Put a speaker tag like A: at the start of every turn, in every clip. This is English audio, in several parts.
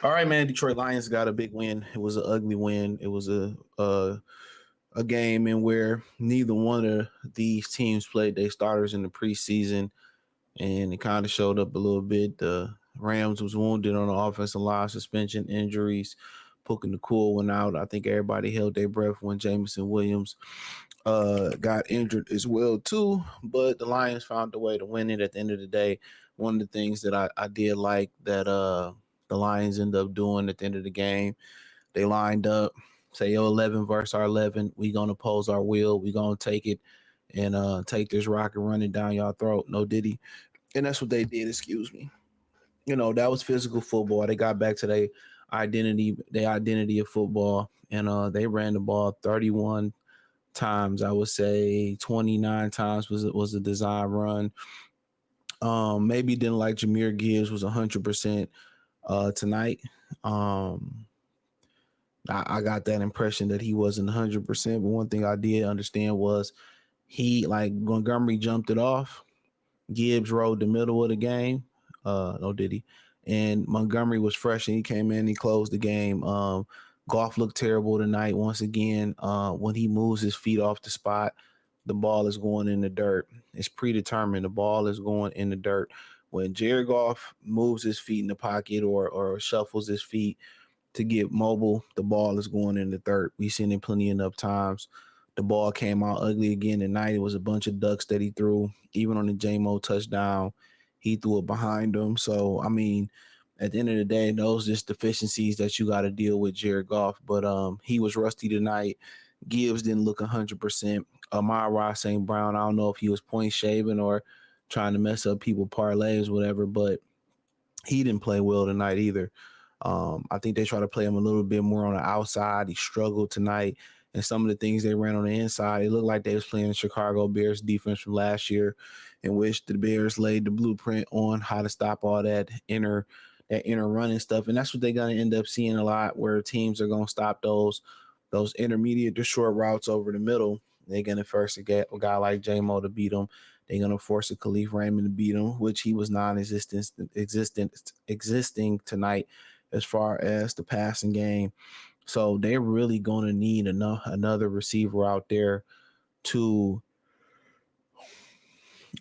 A: All right, man. Detroit Lions got a big win. It was an ugly win. It was a game in where neither one of these teams played their starters in the preseason, and it kind of showed up a little bit. The Rams was wounded on the offensive line, suspension, injuries. Puka Nakua went out. I think everybody held their breath when Jamison Williams got injured as well too. But the Lions found a way to win it at the end of the day. One of the things that I did like that the Lions ended up doing at the end of the game, they lined up, say yo 11 versus our 11. We gonna pose our will. We gonna take it and take this rock and run it down y'all throat. No Diddy, and that's what they did. Excuse me. That was physical football. They got back to their identity of football, and they ran the ball 31 times. I would say 29 times was a design run. Maybe didn't like Jameer Gibbs was 100% tonight. Um, I got that impression that he wasn't 100%. But one thing I did understand was he like Montgomery jumped it off. Gibbs rode the middle of the game. No, did he? And Montgomery was fresh and he came in. He closed the game. Goff looked terrible tonight once again. When he moves his feet off the spot, the ball is going in the dirt. It's predetermined. The ball is going in the dirt. When Jared Goff moves his feet in the pocket or shuffles his feet to get mobile, the ball is going in the dirt. We've seen it plenty enough times. The ball came out ugly again tonight. It was a bunch of ducks that he threw. Even on the JMO touchdown, he threw it behind him. So, I mean, at the end of the day, those just deficiencies that you got to deal with Jared Goff. But he was rusty tonight. Gibbs didn't look 100%. Amon-Ra St. Brown, I don't know if he was point shaving or trying to mess up people parlays, whatever, but he didn't play well tonight either. I think they try to play him a little bit more on the outside. He struggled tonight. And some of the things they ran on the inside, it looked like they was playing the Chicago Bears defense from last year, in which the Bears laid the blueprint on how to stop all that inner running stuff. And that's what they're gonna end up seeing a lot, where teams are gonna stop those intermediate to short routes over the middle. They're gonna force a guy like J-Mo to beat them. They're gonna force a Khalif Raymond to beat him, which he was existing tonight as far as the passing game. So they're really going to need another receiver out there to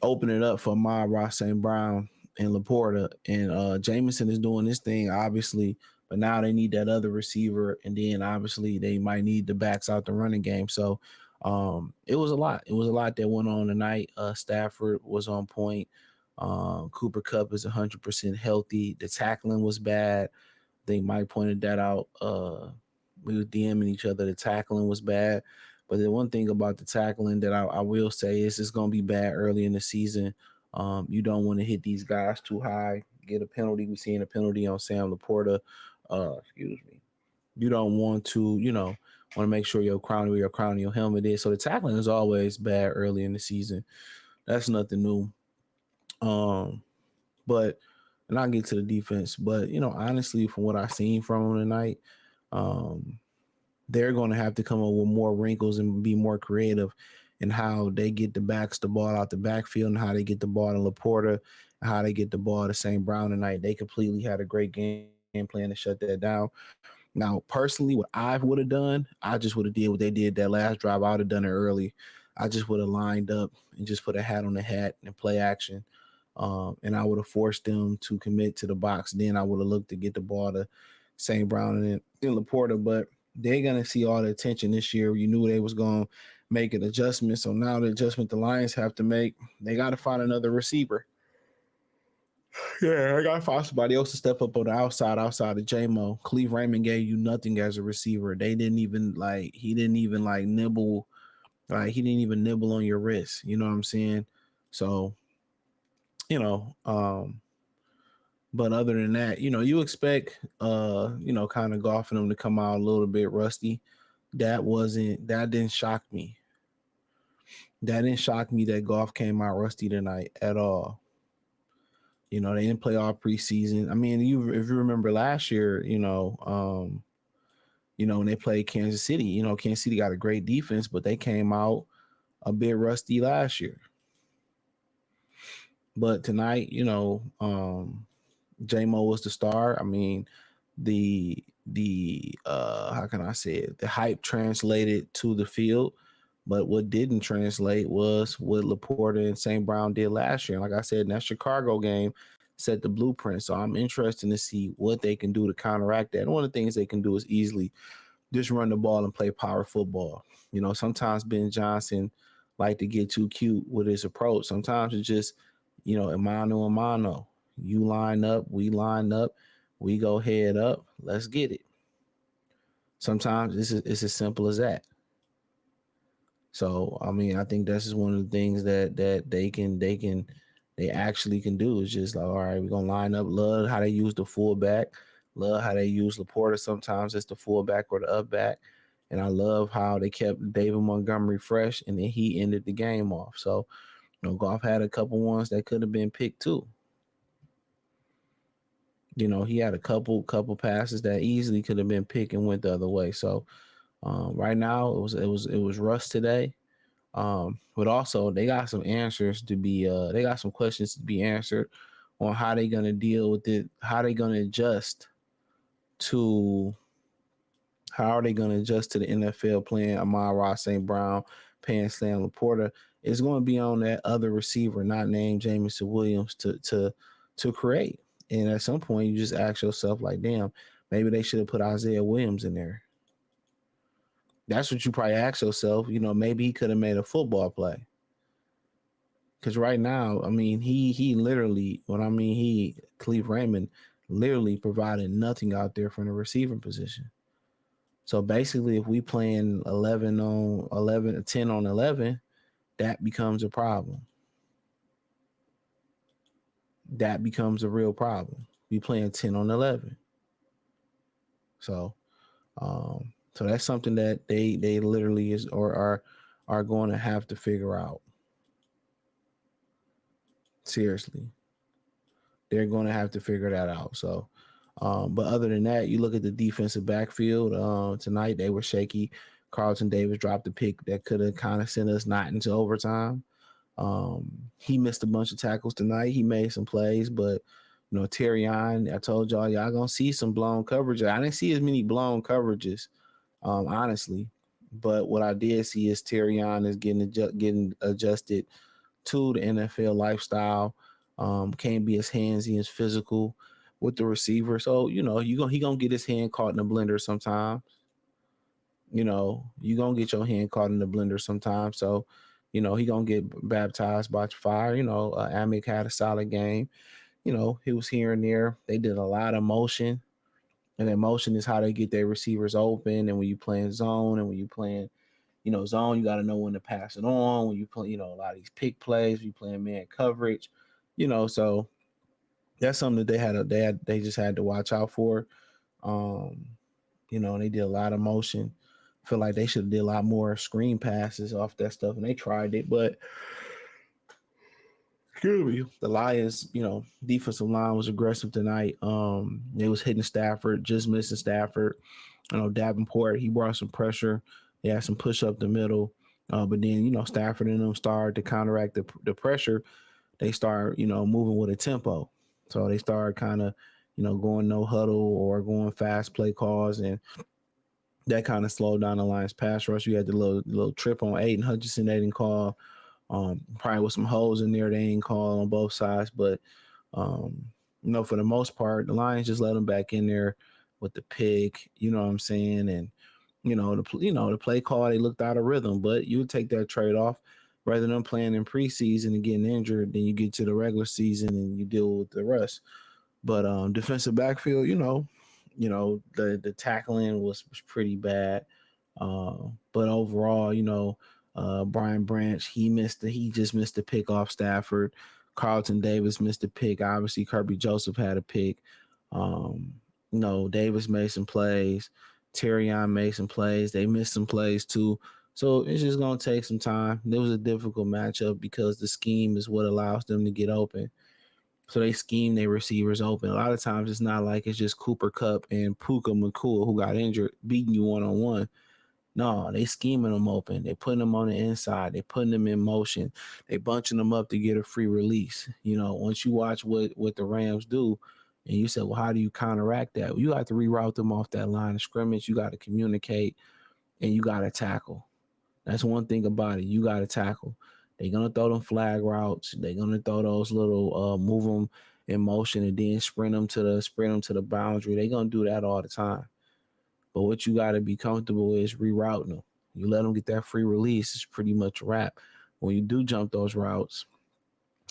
A: open it up for Ross St. Brown and Laporta. And Jameson is doing this thing, obviously, but now they need that other receiver. And then obviously they might need the backs out the running game. So it was a lot. It was a lot that went on tonight. Stafford was on point. Cooper Kupp is 100% healthy. The tackling was bad. I think Mike pointed that out. We were DMing each other. The tackling was bad. But the one thing about the tackling that I will say is it's going to be bad early in the season. You don't want to hit these guys too high, get a penalty. We're seeing a penalty on Sam Laporta. Excuse me. You don't want to, want to make sure where your crown and your helmet is. So the tackling is always bad early in the season. That's nothing new. Um, but and I'll get to the defense. But honestly, from what I've seen from them tonight, um, they're going to have to come up with more wrinkles and be more creative in how they get the ball out the backfield and how they get the ball to Laporta and how they get the ball to St. Brown tonight. They completely had a great game plan to shut that down. Now, personally, what I would have done, I just would have did what they did that last drive. I would have done it early. I just would have lined up and just put a hat on the hat and play action. And I would have forced them to commit to the box. Then I would have looked to get the ball to St. Brown and then Laporta. But they're gonna see all the attention this year. You knew they was gonna make an adjustment. So now the adjustment the Lions have to make, they gotta find another receiver. Yeah, I gotta find somebody else to step up on the outside of JMO. Cleve Raymond gave you nothing as a receiver. They didn't even he didn't even nibble, he didn't even nibble on your wrist. You know what I'm saying? So, you know, but other than that, you expect kind of golfing them to come out a little bit rusty. That didn't shock me. That didn't shock me that Goff came out rusty tonight at all. They didn't play all preseason. I mean, if you remember last year, when they played Kansas City, Kansas City got a great defense, but they came out a bit rusty last year. But tonight, J-Mo was the star. I mean, how can I say it? The hype translated to the field, but what didn't translate was what Laporta and St. Brown did last year. And like I said, in that Chicago game set the blueprint. So I'm interested to see what they can do to counteract that. And one of the things they can do is easily just run the ball and play power football. Sometimes Ben Johnson like to get too cute with his approach. Sometimes it's just, a mano. You line up, we line up, we go head up, let's get it. Sometimes it's as simple as that. So I mean, I think that's just one of the things that they actually can do is just like, all right, we're gonna line up. Love how they use the fullback. Love how they use Laporta sometimes as the fullback or the up back. And I love how they kept David Montgomery fresh and then he ended the game off. So, Goff had a couple ones that could have been picked too. He had a couple passes that easily could have been picked and went the other way. So right now it was Russ today. But also they got some answers to be they got some questions to be answered on how they gonna deal with it, how they gonna adjust to how are they gonna adjust to the NFL playing Amon-Ra St. Brown, paying Stan Laporta. It's gonna be on that other receiver, not named Jamison Williams, to create. And at some point you just ask yourself, like, damn, maybe they should have put Isaiah Williams in there. That's what you probably ask yourself. Maybe he could have made a football play. Because right now, I mean, he literally, what I mean, Khalif Raymond literally provided nothing out there from the receiving position. So basically, if we playing 11 on 11, 10 on 11, that becomes a problem. That becomes a real problem. We playing 10 on 11. So, so that's something that they literally is or are going to have to figure out. Seriously, they're going to have to figure that out. So, but other than that, you look at the defensive backfield. Tonight they were shaky. Carlton Davis dropped a pick that could have kind of sent us not into overtime. He missed a bunch of tackles tonight. He made some plays, but Terrion, I told y'all gonna see some blown coverage. I didn't see as many blown coverages, honestly. But what I did see is Terrion is getting adjusted to the NFL lifestyle. Can't be as handsy as physical with the receiver. So he gonna get his hand caught in the blender sometimes. You gonna get your hand caught in the blender sometimes. So he gonna get baptized by fire. Amick had a solid game. He was here and there. They did a lot of motion, and then motion is how they get their receivers open. And when you playing zone, and when you playing zone, you got to know when to pass it on. When you play, a lot of these pick plays, you playing man coverage, so that's something that they just had to watch out for. Um, they did a lot of motion. I feel like they should have did a lot more screen passes off that stuff, and they tried it, but excuse me, the Lions, defensive line was aggressive tonight. They was hitting Stafford, just missing Stafford. Davenport, he brought some pressure. They had some push up the middle. But then, Stafford and them started to counteract the pressure. They start, moving with a tempo. So they started kind of, going no huddle or going fast play calls. And that kind of slowed down the Lions pass rush. You had the little trip on Aiden Hutchinson they didn't call. Probably with some holes in there they ain't call on both sides. But, for the most part, the Lions just let them back in there with the pick, you know what I'm saying? And, the play call, they looked out of rhythm, but you would take that trade off rather than playing in preseason and getting injured. Then you get to the regular season and you deal with the rest. But defensive backfield, the tackling was pretty bad. But overall, Brian Branch, he just missed a pick off Stafford. Carlton Davis missed a pick. Obviously, Kirby Joseph had a pick. Davis made some plays. Terrion made some plays. They missed some plays too. So it's just gonna take some time. It was a difficult matchup because the scheme is what allows them to get open. So they scheme their receivers open. A lot of times it's not like it's just Cooper Kupp and Puka McCool who got injured beating you one on one. No, they scheming them open. They putting them on the inside. They putting them in motion. They bunching them up to get a free release. Once you watch what the Rams do, And you said, well, how do you counteract that? Well, you got to reroute them off that line of scrimmage. You got to communicate and you got to tackle. That's one thing about it. You got to tackle. They're gonna throw them flag routes. They're gonna throw those little move them in motion and then sprint them to the boundary. They're gonna do that all the time. But what you got to be comfortable is rerouting them. You let them get that free release. It's pretty much a wrap. When you do jump those routes,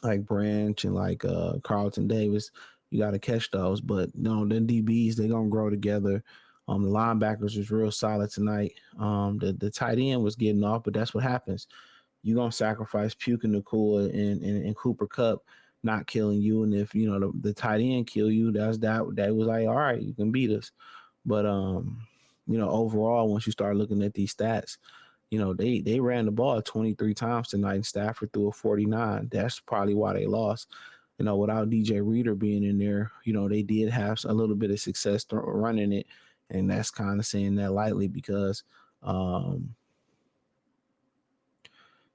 A: like Branch and like Carlton Davis, you got to catch those. But no, the DBs they gonna grow together. The linebackers was real solid tonight. The tight end was getting off, but that's what happens. You gonna sacrifice Puka Nakua and Cooper Cup not killing you, and if you know the tight end kill you, that was like all right, you can beat us. But overall, once you start looking at these stats, they ran the ball 23 times tonight, and Stafford threw a 49. That's probably why they lost. Without DJ Reader being in there, they did have a little bit of success running it, and that's kind of saying that lightly because um,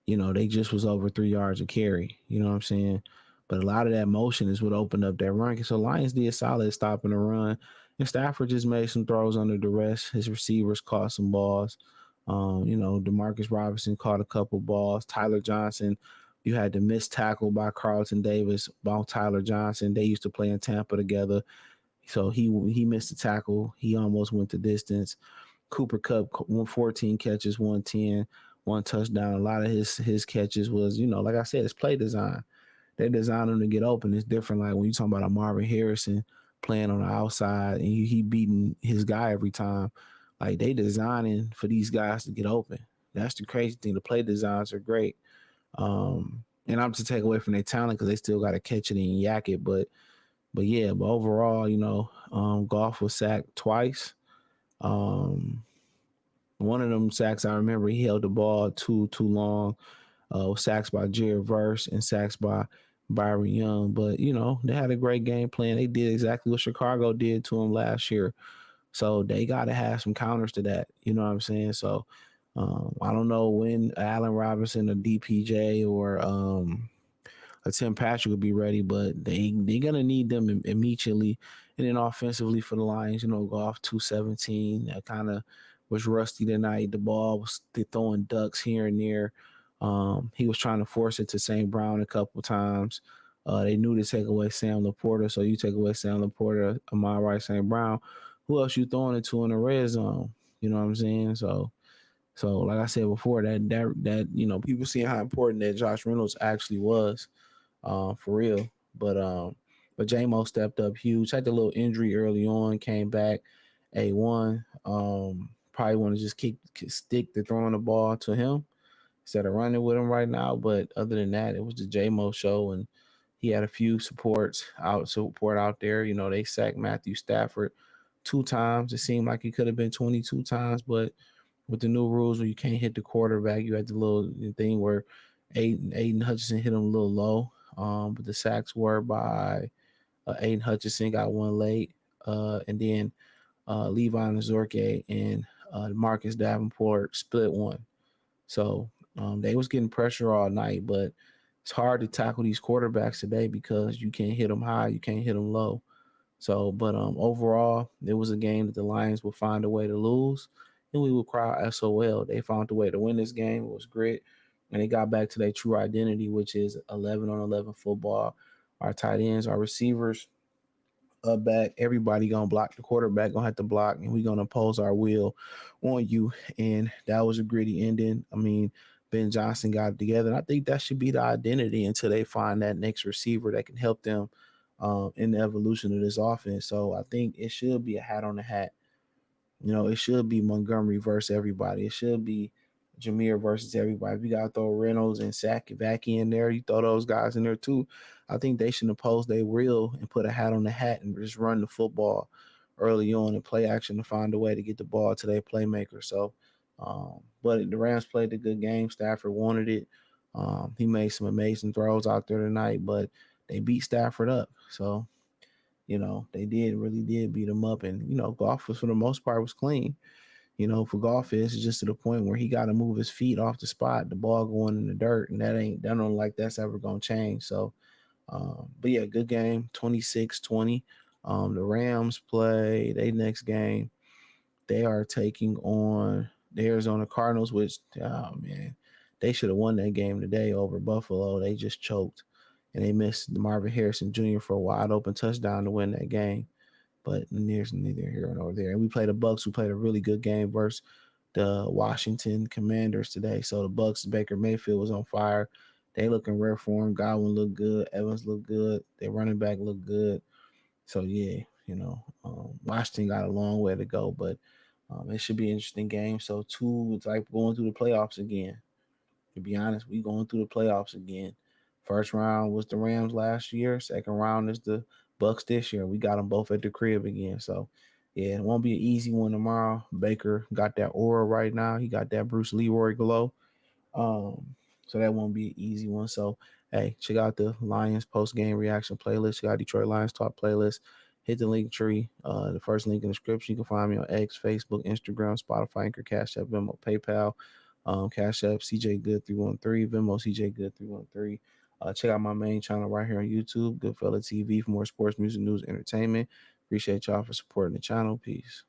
A: they just was over 3 yards of carry. You know what I'm saying? But a lot of that motion is what opened up that run. So Lions did solid stopping the run. And Stafford just made some throws under duress. His receivers caught some balls. Demarcus Robinson caught a couple balls. Tyler Johnson, you had the missed tackle by Carlton Davis about Tyler Johnson. They used to play in Tampa together. So he missed the tackle. He almost went the distance. Cooper Cup 114 catches, 110, one touchdown. A lot of his catches was, like I said, it's play design. They designed him to get open. It's different. Like when you talk about a Marvin Harrison playing on the outside and he beating his guy every time. Like they designing for these guys to get open. That's the crazy thing. The play designs are great. And I'm to take away from their talent because they still got to catch it and yak it. But overall, Goff was sacked twice. Um, One of them sacks I remember he held the ball too long. Sacks by Jared Verse and sacks by Byron Young. But they had a great game plan. They did exactly what Chicago did to them last year. So they got to have some counters to that. You know what I'm saying? So I don't know when Allen Robinson or DPJ or Tim Patrick will be ready, but they're gonna need them immediately. And then offensively for the Lions, Goff 217. That kind of was rusty tonight. The ball was throwing ducks here and there. He was trying to force it to St. Brown a couple times. They knew to take away Sam Laporta, so you take away Sam Laporta, Amon St. Brown. Who else you throwing it to in the red zone? You know what I'm saying? So like I said before, that people seeing how important that Josh Reynolds actually was for real. But J-Mo stepped up huge. Had the little injury early on, came back A1. Probably want to just stick to throwing the ball to him instead of running with him right now. But other than that, it was the J-Mo show, and he had a few support out there. They sacked Matthew Stafford 2 times. It seemed like it could have been 22 times, but with the new rules where you can't hit the quarterback, you had the little thing where Aiden Hutchinson hit him a little low. But the sacks were by Aiden Hutchinson got one late, and then Levi Nazorke and Marcus Davenport split one. So they was getting pressure all night, but it's hard to tackle these quarterbacks today because you can't hit them high, you can't hit them low. So, but overall, it was a game that the Lions would find a way to lose, and we would cry SOL. They found a way to win this game. It was grit, and they got back to their true identity, which is 11 on 11 football. Our tight ends, our receivers, up back. Everybody gonna block. The quarterback gonna have to block, and we gonna impose our will on you. And that was a gritty ending. I mean, Ben Johnson got it together, and I think that should be the identity until they find that next receiver that can help them in the evolution of this offense. So I think it should be a hat on the hat. It should be Montgomery versus everybody. It should be Jameer versus everybody. If you got to throw Reynolds and Sack back in there, you throw those guys in there too. I think they should impose their will and put a hat on the hat and just run the football early on and play action to find a way to get the ball to their playmaker. So, but the Rams played a good game. Stafford wanted it. He made some amazing throws out there tonight, but they beat Stafford up. So they really did beat him up. And, Goff was, for the most part, was clean. For Goff it's just to the point where he got to move his feet off the spot, the ball going in the dirt, and that don't like that's ever going to change. So, but yeah, good game, 26-20. The Rams play they next game. They are taking on the Arizona Cardinals, which oh man, they should have won that game today over Buffalo. They just choked and they missed Marvin Harrison Jr. for a wide open touchdown to win that game. But there's neither here nor there. And we played the Bucks, who played a really good game versus the Washington Commanders today. So the Bucks, Baker Mayfield was on fire. They looking rare form. Godwin looked good. Evans looked good. Their running back looked good. So yeah, Washington got a long way to go, but it should be an interesting game. So two, it's like going through the playoffs again. To be honest, we going through the playoffs again. First round was the Rams last year. Second round is the Bucks this year. We got them both at the crib again. So yeah, it won't be an easy one tomorrow. Baker got that aura right now. He got that Bruce Leroy glow. Um, so that won't be an easy one. So hey, check out the Lions post game reaction playlist. Check out Detroit Lions talk playlist. Hit the link tree. The first link in the description. You can find me on X, Facebook, Instagram, Spotify, Anchor, Cash App, Venmo, PayPal. Cash App CJ Good 313, Venmo CJ Good 313. Check out my main channel right here on YouTube, Goodfella TV, for more sports, music, news, entertainment. Appreciate y'all for supporting the channel. Peace.